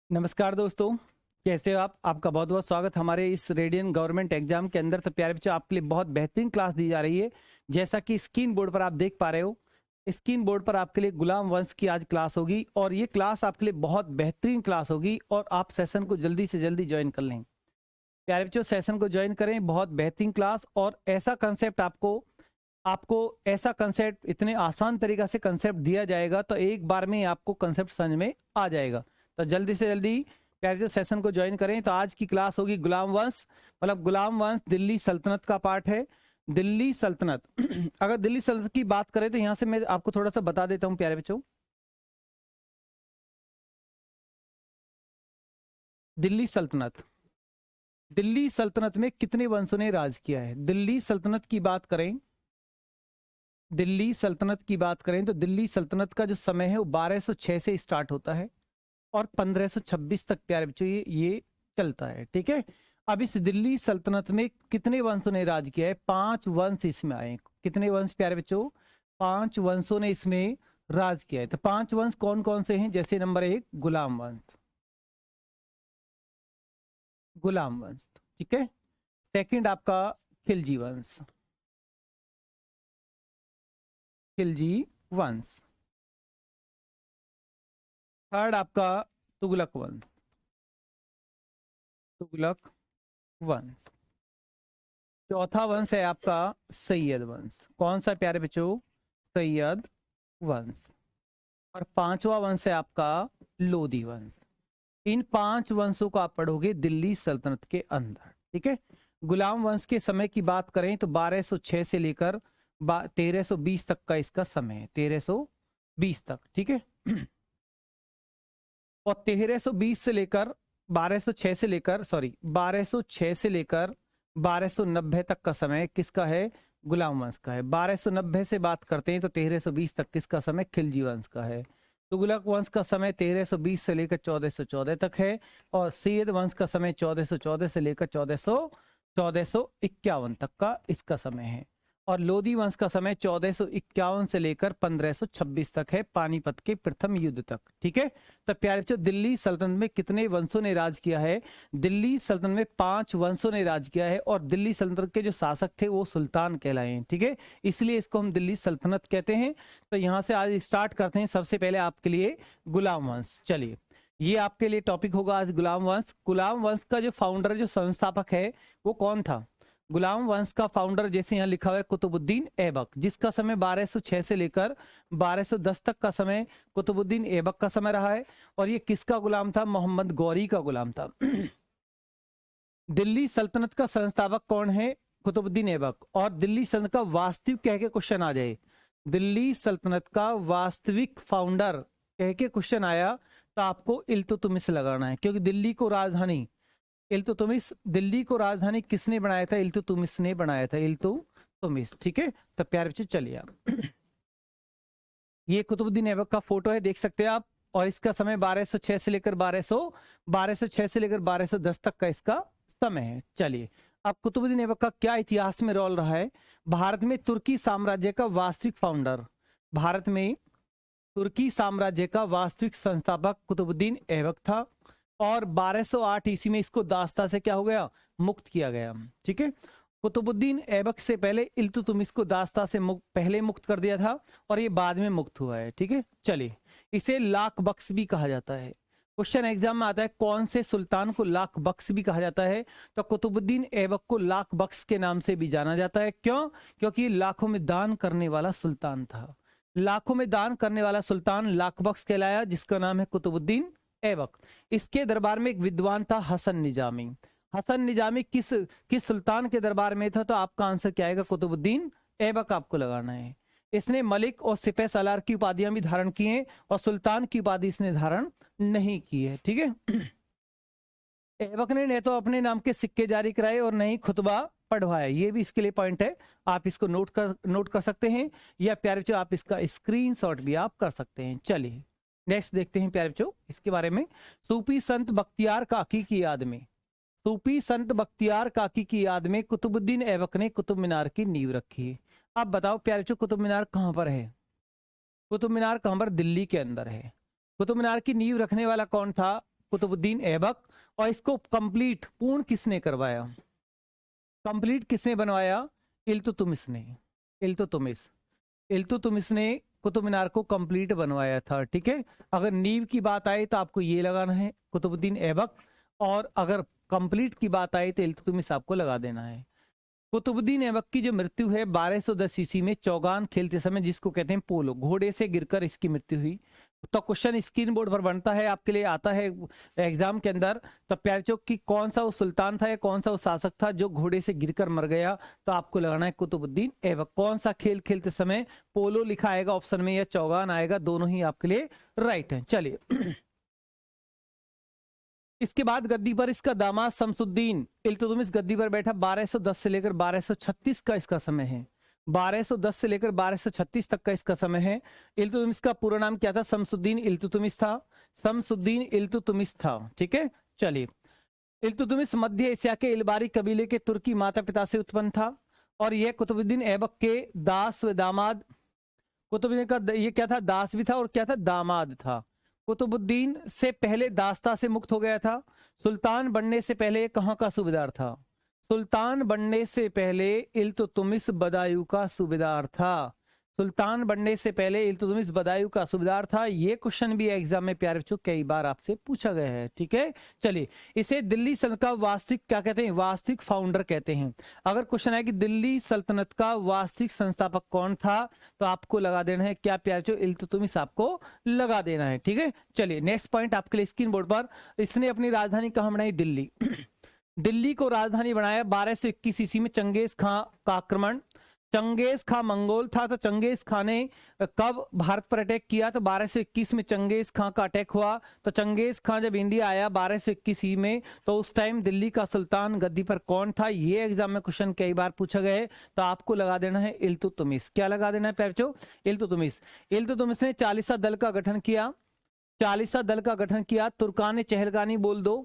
नमस्कार दोस्तों, कैसे हो आप? आपका बहुत बहुत स्वागत हमारे इस रेडियन गवर्नमेंट एग्जाम के अंदर। तो प्यारे बच्चों, आपके लिए बहुत बेहतरीन क्लास दी जा रही है। जैसा कि स्क्रीन बोर्ड पर आप देख पा रहे हो, स्क्रीन बोर्ड पर आपके लिए गुलाम वंश की आज क्लास होगी और ये क्लास आपके लिए बहुत बेहतरीन क्लास होगी और आप सेशन को जल्दी से जल्दी ज्वाइन कर लें। प्यारे बच्चों, सेशन को ज्वाइन करें, बहुत बेहतरीन क्लास और ऐसा कंसेप्ट आपको आपको ऐसा कंसेप्ट इतने आसान तरीका से कंसेप्ट दिया जाएगा तो एक बार में ही आपको कंसेप्ट समझ में आ जाएगा। तो जल्दी से जल्दी प्यारे जो सेशन को ज्वाइन करें। तो आज की क्लास होगी गुलाम वंश, मतलब गुलाम वंश दिल्ली सल्तनत का पार्ट है। दिल्ली सल्तनत अगर दिल्ली सल्तनत की बात करें तो यहाँ से मैं आपको थोड़ा सा बता देता हूँ प्यारे बच्चों। दिल्ली सल्तनत, दिल्ली सल्तनत में कितने वंशों ने राज किया है? दिल्ली सल्तनत की बात करें, दिल्ली सल्तनत की बात करें तो दिल्ली सल्तनत का जो समय है वो 1206 से स्टार्ट होता है और 1526 तक प्यारे बच्चों ये चलता है। ठीक है। अब इस दिल्ली सल्तनत में कितने वंशों ने राज किया है? 5 वंश इसमें आए। कितने वंश प्यारे बच्चों? 5 वंशों ने इसमें राज किया है। तो 5 वंश कौन कौन से हैं? जैसे नंबर 1 गुलाम वंश, गुलाम वंश। ठीक है। सेकंड आपका खिलजी वंश, खिलजी वंश। थर्ड आपका तुगलक वंश, तुगलक वंश। चौथा वंश है आपका सैयद वंश। कौन सा प्यारे बच्चों? सैयद वंश। और पांचवा वंश है आपका लोधी वंश। इन 5 वंशों को आप पढ़ोगे दिल्ली सल्तनत के अंदर। ठीक है। गुलाम वंश के समय की बात करें तो 1206 से लेकर 1320 तक का इसका समय है, 1320 तक। ठीक है। और 1320 से लेकर 1206 से लेकर 1206 से लेकर 1290 तक का समय किसका है? गुलाम वंश का है। 1290 से बात करते हैं तो 1320 तक किसका समय? खिलजी वंश का है। तुगलक वंश का समय 1320 से लेकर 1414 तक है और सैयद वंश का समय 1414 से लेकर 1451 तक का इसका समय है। और लोधी वंश का समय 1451 से लेकर 1526 तक है, पानीपत के प्रथम युद्ध तक। ठीक है। तो प्यारे बच्चों, दिल्ली सल्तनत में कितने वंशों ने राज किया है? दिल्ली सल्तनत में 5 वंशों ने राज किया है और दिल्ली सल्तनत के जो शासक थे वो सुल्तान कहलाए हैं। ठीक है। इसलिए इसको हम दिल्ली सल्तनत कहते हैं। तो यहाँ से आज स्टार्ट करते हैं। सबसे पहले आपके लिए गुलाम वंश। चलिए, ये आपके लिए टॉपिक होगा आज, गुलाम वंश। गुलाम वंश का जो फाउंडर, जो संस्थापक है वो कौन था? गुलाम वंश का फाउंडर जैसे यहाँ लिखा हुआ है कुतुबुद्दीन ऐबक, जिसका समय 1206 से लेकर 1210 तक का समय कुतुबुद्दीन ऐबक का समय रहा है। और ये किसका गुलाम था? मोहम्मद गौरी का गुलाम था। दिल्ली सल्तनत का संस्थापक कौन है? कुतुबुद्दीन ऐबक। और दिल्ली सल्तनत का वास्तविक कह के क्वेश्चन आ जाए, दिल्ली सल्तनत का वास्तविक फाउंडर कह के क्वेश्चन आया तो आपको इल्तुतमिश लगाना है, क्योंकि दिल्ली को राजधानी इल्तुतमिश, दिल्ली को राजधानी किसने बनाया था? इल्तुतमिश ने बनाया था, इल्तुतमिश। ठीक है। तो प्यारे बच्चे चलिए आप ये कुतुबुद्दीन ऐबक का फोटो है, देख सकते हैं आप। और इसका समय 1206 से लेकर 1206 से लेकर 1210 तक का इसका समय है। चलिए, अब कुतुबुद्दीन ऐबक का क्या इतिहास में रोल रहा है? भारत में तुर्की साम्राज्य का वास्तविक फाउंडर, भारत में तुर्की साम्राज्य का वास्तविक संस्थापक कुतुबुद्दीन ऐबक था। और 1208 ईस्वी में इसको दास्ता से क्या हो गया? मुक्त किया गया। ठीक है। कुतुबुद्दीन ऐबक से पहले इल्तुतमिश को दास्ता से पहले मुक्त कर दिया था और ये बाद में मुक्त हुआ है। ठीक है। चलिए, इसे लाख बख्श भी कहा जाता है। क्वेश्चन एग्जाम में आता है कौन से सुल्तान को लाख बख्श भी कहा जाता है? तो कुतुबुद्दीन ऐबक को लाख बख्श के नाम से भी जाना जाता है। क्यों? क्योंकि लाखों में दान करने वाला सुल्तान था। लाखों में दान करने वाला सुल्तान लाख बख्श कहलाया, जिसका नाम है कुतुबुद्दीन ऐबक। इसके दरबार में एक विद्वान था हसन निजामी। हसन निजामी किस सुल्तान के दरबार में था? तो आपका आंसर क्या आएगा? कुतुबुद्दीन ऐबक आपको लगाना है। इसने मलिक और सिपह सालार की उपाधियां भी धारण की हैं और सुल्तान की उपाधि इसने धारण नहीं की है। ठीक है। ऐबक ने न तो अपने नाम के सिक्के जारी कराए और न ही खुतबा पढ़वाया। ये भी इसके लिए पॉइंट है, आप इसको नोट कर सकते हैं, या प्यारे बच्चों आप इसका स्क्रीनशॉट भी आप कर सकते हैं। चलिए नेक्स्ट देखते हैं प्यारे बच्चों इसके बारे में। सूफी संत बख्तियार काकी की याद में, सूफी संत बख्तियार काकी की याद में कुतुबुद्दीन ऐबक ने कुतुब मीनार की नींव रखी। अब बताओ प्यारे बच्चों, कुतुब मीनार कहाँ पर है? कुतुब मीनार कहाँ पर? दिल्ली के अंदर है। कुतुब मीनार की नींव रखने वाला कौन था? कुतुबुद्दीन ऐबक। और इसको कंप्लीट पूर्ण किसने करवाया, कंप्लीट किसने बनवाया, इल्तुतमिश ने। इल्तुतमिश ने कुतुब मीनार को कंप्लीट बनवाया था। ठीक है, अगर नींव की बात आए तो आपको ये लगाना है कुतुबुद्दीन ऐबक, और अगर कंप्लीट की बात आए तो इल्तुतमिश आपको लगा देना है। कुतुबुद्दीन ऐबक की जो मृत्यु है 1210 ईस्वी में चौगान खेलते समय, जिसको कहते हैं पोलो, घोड़े से गिरकर इसकी मृत्यु हुई। तो क्वेश्चन स्क्रीन बोर्ड पर बनता है, आपके लिए आता है एग्जाम के अंदर। तो प्यारचोक की कौन सा वो सुल्तान था या कौन सा वो शासक था जो घोड़े से गिरकर मर गया, तो आपको लगाना है कुतुबुद्दीन ऐबक। कौन सा खेल खेलते समय, पोलो लिखा आएगा ऑप्शन में या चौगान आएगा, दोनों ही आपके लिए राइट है। चलिए इसके बाद गद्दी पर इसका दामाद शमसुद्दीन इल्तुतमिश गद्दी पर बैठा। 1210 से लेकर 1236 का इसका समय है। 1210 से लेकर 1236 तक का इसका समय है। इल्तुतमिश का पूरा नाम क्या था, शमसुद्दीन इल्तुतमिश था। शमसुद्दीन इल्तुतमिश था। ठीक है, चलिए इल्तुतमिश मध्य एशिया के इलबारी कबीले के तुर्की माता पिता से उत्पन्न था, और यह कुतुबुद्दीन ऐबक के दास व दामाद, कुतुबुद्दीन का ये क्या था, दास भी था और क्या था, दामाद था। कुतुबुद्दीन से पहले दास्ता से मुक्त हो गया था। सुल्तान बनने से पहले कहाँ का सूबेदार था, सुल्तान बनने से पहले इल्तुतमिश बदायूं का सूबेदार था। सुल्तान बनने से पहले इल्तुतमिश बदायूं का सूबेदार था। ये क्वेश्चन भी एग्जाम में प्यारे बच्चों कई बार आपसे पूछा गया है। ठीक है, चलिए इसे दिल्ली सल्तनत का वास्तविक क्या कहते हैं, वास्तविक फाउंडर कहते हैं। अगर क्वेश्चन है कि दिल्ली सल्तनत का वास्तविक संस्थापक कौन था, तो आपको लगा देना है क्या प्यारे बच्चों, इल्तुतमिश आपको लगा देना है। ठीक है, चलिए नेक्स्ट पॉइंट आपके लिए स्क्रीन बोर्ड पर। इसने अपनी राजधानी कहाँ बनाई, दिल्ली। दिल्ली को राजधानी बनाया 1221 ईस्वी में चंगेज खां का आक्रमण। चंगेज खां मंगोल था, तो चंगेज खां ने कब भारत पर अटैक किया, तो 1221 में चंगेज खां का अटैक हुआ। तो चंगेज खां जब इंडिया आया 1221 ईस्वी में, तो उस टाइम दिल्ली का सुल्तान गद्दी पर कौन था, ये एग्जाम में क्वेश्चन कई बार पूछा गया है। तो आपको लगा देना है इल्तुतमिश। क्या लगा देना है प्यारे बच्चों, इल्तुतमिश। इल्तुतमिश ने 40सा दल का गठन किया। 40सा दल का गठन किया। तुर्कान चहलगानी बोल दो,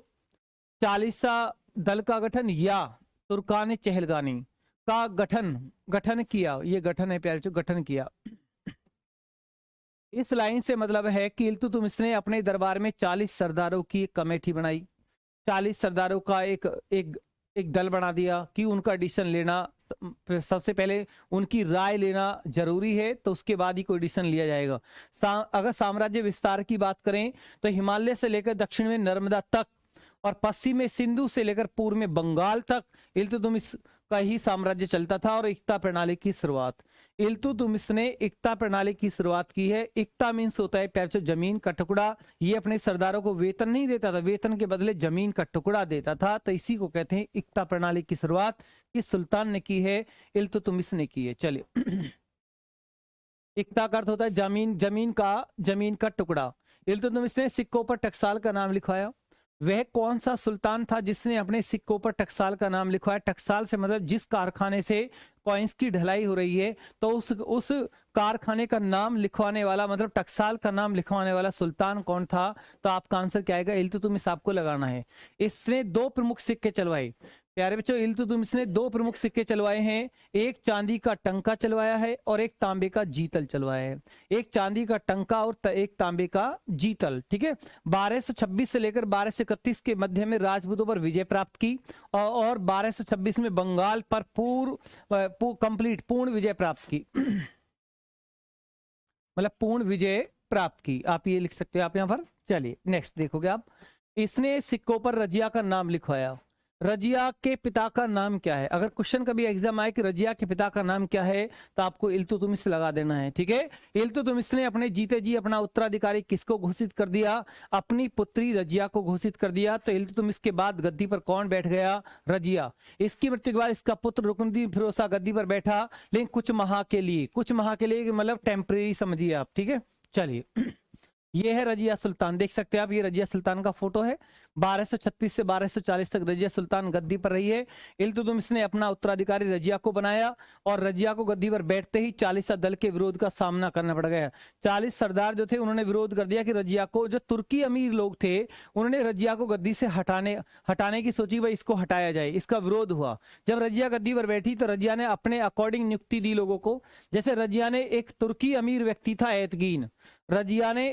40सा दल का गठन या तुर्कान चहलगानी का गठन किया। ये गठन है प्यारे बच्चों, गठन किया। इस लाइन से मतलब है कि इल्तुतमिश ने अपने दरबार में 40 सरदारों की एक कमेटी बनाई। 40 सरदारों का एक दल बना दिया कि उनका डिसीजन लेना, सबसे पहले उनकी राय लेना जरूरी है, तो उसके बाद ही कोई डिसीजन लिया जाएगा। अगर साम्राज्य विस्तार की बात करें तो हिमालय से लेकर दक्षिण में नर्मदा तक और पश्चिम में सिंधु से लेकर पूर्व में बंगाल तक इल्तुतमिश का ही साम्राज्य चलता था। और एकता प्रणाली की शुरुआत, इल्तुतमिश ने एकता प्रणाली की शुरुआत की है। एकता मीन्स होता है प्यारे बच्चों जमीन का टुकड़ा। ये अपने सरदारों को वेतन नहीं देता था, वेतन के बदले जमीन का टुकड़ा देता था। तो इसी को कहते हैं एकता प्रणाली की शुरुआत किस सुल्तान ने की है, इल्तुतमिश ने की है। चलिए एकता का अर्थ होता है जमीन का टुकड़ा। इल्तुतमिश ने सिक्कों पर टकसाल का नाम लिखवाया। वह कौन सा सुल्तान था जिसने अपने सिक्कों पर टकसाल का नाम लिखवाया। टकसाल से मतलब जिस कारखाने से कॉइन्स की ढलाई हो रही है, तो उस कारखाने का नाम लिखवाने वाला, मतलब टकसाल का नाम लिखवाने वाला सुल्तान कौन था। तो आपका आंसर क्या आएगा, इल्तुतमिश आपको लगाना है। इसने 2 प्रमुख सिक्के चलवाए प्यारे बच्चों, इल्तुतमिश ने 2 प्रमुख सिक्के चलवाए हैं। एक चांदी का टंका चलवाया है और एक तांबे का जीतल चलवाया है। एक चांदी का टंका और एक तांबे का जीतल। ठीक है, 1226 से लेकर 1231 के मध्य में राजपूतों पर विजय प्राप्त की और 1226 में बंगाल पर पूर्ण विजय प्राप्त की। मतलब पूर्ण विजय प्राप्त की, आप ये लिख सकते हो आप यहाँ पर। चलिए नेक्स्ट देखोगे आप, इसने सिक्कों पर रजिया का नाम लिखवाया। रजिया के पिता का नाम क्या है। अगर क्वेश्चन कभी एग्जाम आए कि रजिया के पिता का नाम क्या है, तो आपको इल्तुतमिश लगा देना है। ठीक है, इल्तुतमिश ने अपने जीते जी अपना उत्तराधिकारी किसको घोषित कर दिया, अपनी पुत्री रजिया को घोषित कर दिया। तो इल्तुतमिश के बाद गद्दी पर कौन बैठ गया, रजिया। इसकी मृत्यु के बाद इसका पुत्र रुकनुद्दीन फिरोज शाह गद्दी पर बैठा, लेकिन कुछ माह के लिए मतलब टेम्परेरी समझिए आप। ठीक है, चलिए ये है रजिया सुल्तान, देख सकते हैं आप, ये रजिया सुल्तान का फोटो है। 1236 से 1240 तक रजिया सुल्तान गद्दी पर रही है। इल्तुतमिश ने अपना उत्तराधिकारी रजिया को बनाया और रजिया को गद्दी पर बैठते ही 40 दल के विरोध का सामना करना पड़ गया। 40 सरदार जो थे उन्होंने विरोध कर दिया कि रजिया को, जो तुर्की अमीर लोग थे उन्होंने रजिया को गद्दी से हटाने की सोची, भाई इसको हटाया जाए। इसका विरोध हुआ। जब रजिया गद्दी पर बैठी तो रजिया ने अपने अकॉर्डिंग नियुक्ति दी लोगों को। जैसे रजिया ने, एक तुर्की अमीर व्यक्ति था एतगीन, रजिया ने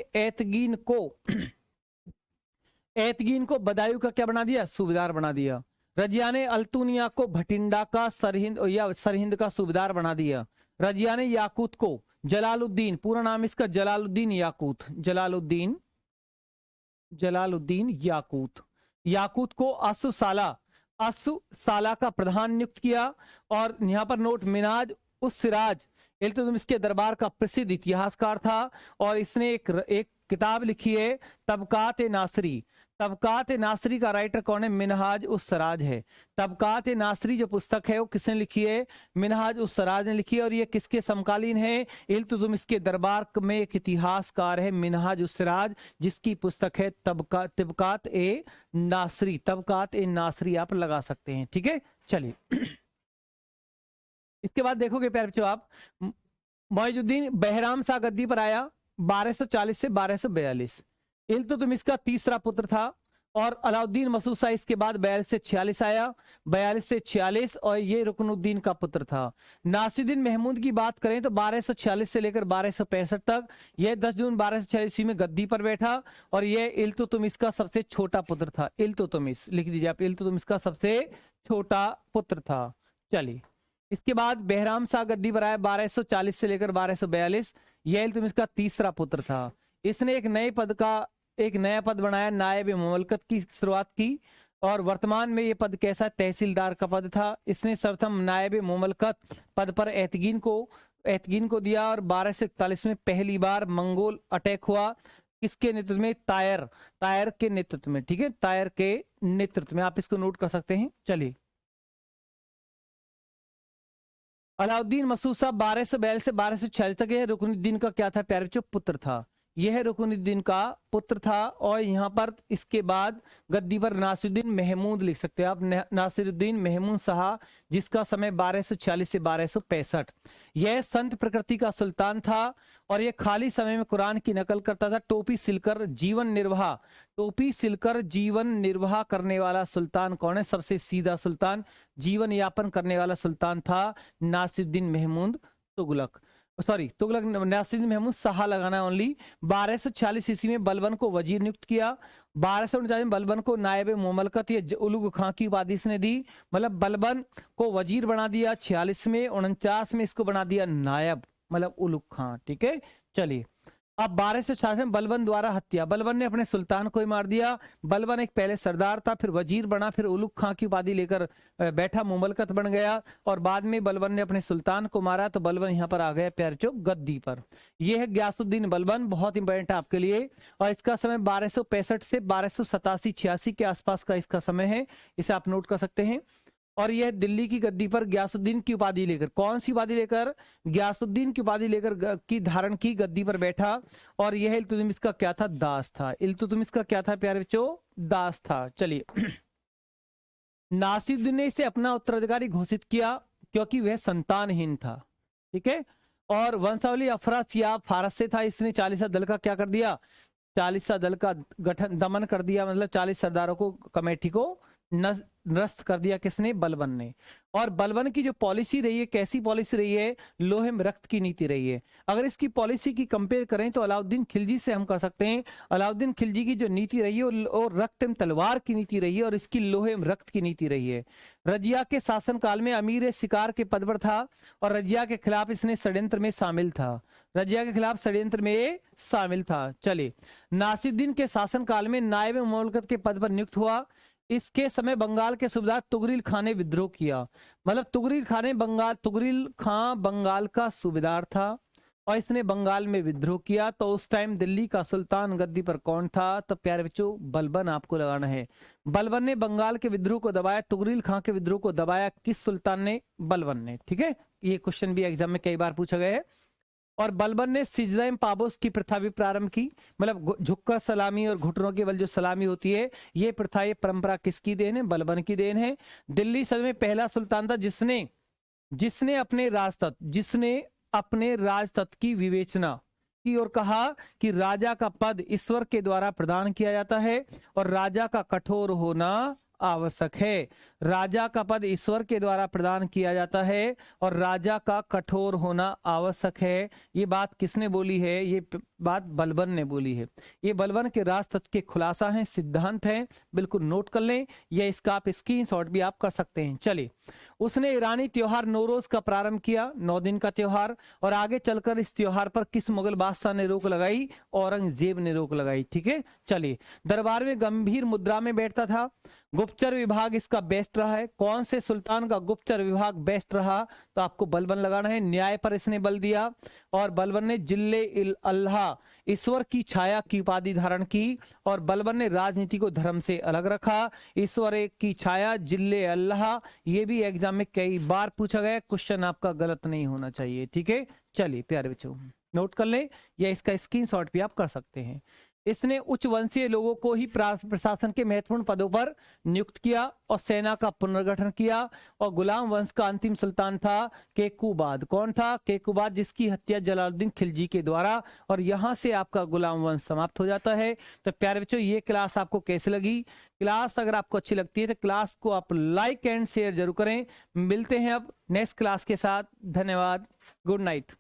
एतगीन को बदायूं का क्या बना दिया, सूबेदार बना दिया। रजिया ने अल्तुनिया को भटिंडा का सरहिंद या सरहिंद का सूबेदार बना दिया। रजिया ने याकूत को जलालुद्दीन, पूरा नाम इसका जलालुद्दीन याकूत, जलालुद्दीन याकूत, याकूत को असुसाला का प्रधान नियुक्त किया। और यहां पर नोट, मिनाज उस सिराज इल्तुतमिश के दरबार का प्रसिद्ध इतिहासकार था और इसने एक किताब लिखी है तबकात नासरी। तबकात नासरी का राइटर कौन है, मिनहाज उस सराज है। तबकात नासरी जो पुस्तक है वो किसने लिखी है, मिनहाज उस सराज ने लिखी है। और ये किसके समकालीन है, इल्तुतमिश के दरबार में एक इतिहासकार है मिनहाज उस सराज, जिसकी पुस्तक है तबकात ए नासरी। तबकात ए नासरी आप लगा सकते हैं, ठीक है। चलिए इसके बाद देखोगे प्यारे बच्चों आप, मुइजुद्दीन बहराम शाह गद्दी पर आया 1240 से 1242। इल्तुतमिश का तीसरा पुत्र था। और अलाउद्दीन मसूद शाह इसके बाद 42 से 46 आया, 42 से 46, और ये रुकनुद्दीन का पुत्र था। नासिरुद्दीन महमूद की बात करें तो 1246 से लेकर 1265 तक, यह 10 जून 1246 में गद्दी पर बैठा और यह इल्तुतमिश का सबसे छोटा पुत्र था। इल्तुतमिश लिख दीजिए आप, इल्तुतमिश का सबसे छोटा पुत्र था। चलिए इसके बाद बहराम शाह गद्दी पर आया 1240 से लेकर 1242, यह इल्तुतमिश का तीसरा पुत्र था। इसने एक नया पद बनाया, नायब मुमलकत की शुरुआत की। और वर्तमान में यह पद कैसा, तहसीलदार का पद था। इसने सर्वप्रथम नायब मुमलकत पद पर एतगीन को दिया। और 1241 में पहली बार मंगोल अटैक हुआ, किसके नेतृत्व में, तायर के नेतृत्व में, ठीक है, तायर के नेतृत्व में, आप इसको नोट कर सकते हैं। चलिए अलाउद्दीन मसूद शाह 1242 से 1246 तक, यह रुकनुद्दीन का क्या था प्यारे बच्चों, पुत्र था। यह रुकनुद्दीन का पुत्र था। और यहाँ पर इसके बाद गद्दी पर नासिरुद्दीन महमूद लिख सकते हैं आप, नासिरुद्दीन महमूद शाह, जिसका समय 1246 से 1265। यह संत प्रकृति का सुल्तान था और यह खाली समय में कुरान की नकल करता था। टोपी सिलकर जीवन निर्वाह करने वाला सुल्तान कौन है, सबसे सीधा सुल्तान, जीवन यापन करने वाला सुल्तान था नासिरुद्दीन महमूद तुगलक, नासिरुद्दीन महमूद शाह लगाना ओनली। 1246 ईस्वी में बलबन को वजीर नियुक्त किया। 1249 में बलबन को नायब मुमलकत या उलुग खां की उपाधि इसने दी, मतलब बलबन को वजीर बना दिया 46 में। 49 में इसको बना दिया नायब, मतलब उलुग खां, ठीक है। चलिए अब 1246 में बलबन द्वारा हत्या, बलबन ने अपने सुल्तान को ही मार दिया। बलबन एक पहले सरदार था, फिर वजीर बना, फिर उलुग खां की उपाधि लेकर बैठा, मुमलकत बन गया। और बाद में बलबन ने अपने सुल्तान को मारा, तो बलबन यहाँ पर आ गया प्यारे बच्चों गद्दी पर। यह है गयासुद्दीन बलबन, बहुत इंपॉर्टेंट है आपके लिए। और इसका समय 1265 से 1287-86 के आसपास का इसका समय है, इसे आप नोट कर सकते हैं। और यह दिल्ली की गद्दी पर गयासुद्दीन की उपाधि लेकर, कौन सी उपाधि लेकर, गयासुद्दीन की उपाधि लेकर की धारण की गद्दी पर बैठा। और यह इल्तुतमिश का क्या था, दास था। इल्तुतमिश का क्या था प्यारे बच्चों, दास था। चलिए नासिरुद्दीन ने इसे अपना उत्तराधिकारी घोषित किया क्योंकि वह संतानहीन था, ठीक है। और वंशावली अफरासियाब फारस से था। इसने 40 दल का क्या कर दिया, 40 दल का दमन कर दिया, मतलब 40 सरदारों को, कमेटी को नष्ट कर दिया, किसने, बलबन ने। और बलबन की जो पॉलिसी रही है, कैसी पॉलिसी रही है, लोहे में रक्त की नीति रही है। अगर इसकी पॉलिसी की कंपेयर करें तो अलाउद्दीन खिलजी से हम कर सकते हैं। अलाउद्दीन खिलजी की जो नीति रही है वो रक्त में तलवार की नीति रही है, और इसकी लोहे में रक्त की नीति रही है। रजिया के शासनकाल में अमीर शिकार के पद पर था और रजिया के खिलाफ इसने षड्यंत्र में शामिल था, चलिए नासिरुद्दीन के शासनकाल में नायब मुमलकत के पद पर नियुक्त हुआ। इसके समय बंगाल के सूबेदार तुगरिल खां ने विद्रोह किया, मतलब तुगरिल खां बंगाल का सूबेदार था और इसने बंगाल में विद्रोह किया। तो उस टाइम दिल्ली का सुल्तान गद्दी पर कौन था, तो प्यारे बच्चों बलबन आपको लगाना है। बलबन ने बंगाल के विद्रोह को दबाया, तुगरिल खां के विद्रोह को दबाया, किस सुल्तान ने, बलबन ने, ठीक है। ये क्वेश्चन भी एग्जाम में कई बार पूछा गया है। और बलबन ने सिजदा पाबोस की प्रथा भी प्रारंभ की, मतलब झुककर सलामी और घुटनों के बल जो सलामी होती है, ये प्रथा, ये परंपरा किसकी देन है, बलबन की देन है। दिल्ली सल्तनत में पहला सुल्तान था जिसने अपने राजतत्व की विवेचना की और कहा कि राजा का पद ईश्वर के द्वारा प्रदान किया जाता है और राजा का कठोर होना आवश्यक है। राजा का पद ईश्वर के द्वारा प्रदान किया जाता है और राजा का कठोर होना आवश्यक है। ये बात किसने बोली है, ये बात बलबन ने बोली है। ये बलबन के राज तत्व के खुलासा हैं, सिद्धांत हैं, बिल्कुल नोट कर लें, या इसका आप स्क्रीनशॉट भी आप कर सकते हैं। चलिए, उसने ईरानी त्योहार नौरोज का प्रारंभ किया, 9 दिन का त्योहार, और आगे चलकर इस त्योहार पर किस मुगल बादशाह ने रोक लगाई? औरंगजेब ने रोक लगाई। ठीक है, चलिए, दरबार में गंभीर मुद्रा में बैठता था। गुप्तचर विभाग इसका बेस्ट रहा है। कौन से सुल्तान का गुप्तचर विभाग बेस्ट रहा? तो आपको बलबन लगाना है। न्याय पर इसने बल दिया, और बलबन ने जिल्ले इल अल्लाह, ईश्वर की छाया की उपाधि धारण की, और बलबन ने राजनीति को धर्म से अलग रखा। ईश्वर की छाया, जिल्ले अल्लाह, ये भी एग्जाम में कई बार पूछा गया, क्वेश्चन आपका गलत नहीं होना चाहिए। ठीक है, चलिए प्यारे बच्चों, नोट कर लें, या इसका स्क्रीनशॉट भी आप कर सकते हैं। इसने उच्च वंशीय लोगों को ही प्रशासन के महत्वपूर्ण पदों पर नियुक्त किया, और सेना का पुनर्गठन किया, और गुलाम वंश का अंतिम सुल्तान था केकूबाद। कौन था? केकूबाद, जिसकी हत्या जलालुद्दीन खिलजी के द्वारा, और यहां से आपका गुलाम वंश समाप्त हो जाता है। तो प्यारे बच्चों, ये क्लास आपको कैसी लगी? क्लास अगर आपको अच्छी लगती है तो क्लास को आप लाइक एंड शेयर जरूर करें। मिलते हैं अब नेक्स्ट क्लास के साथ। धन्यवाद, गुड नाइट।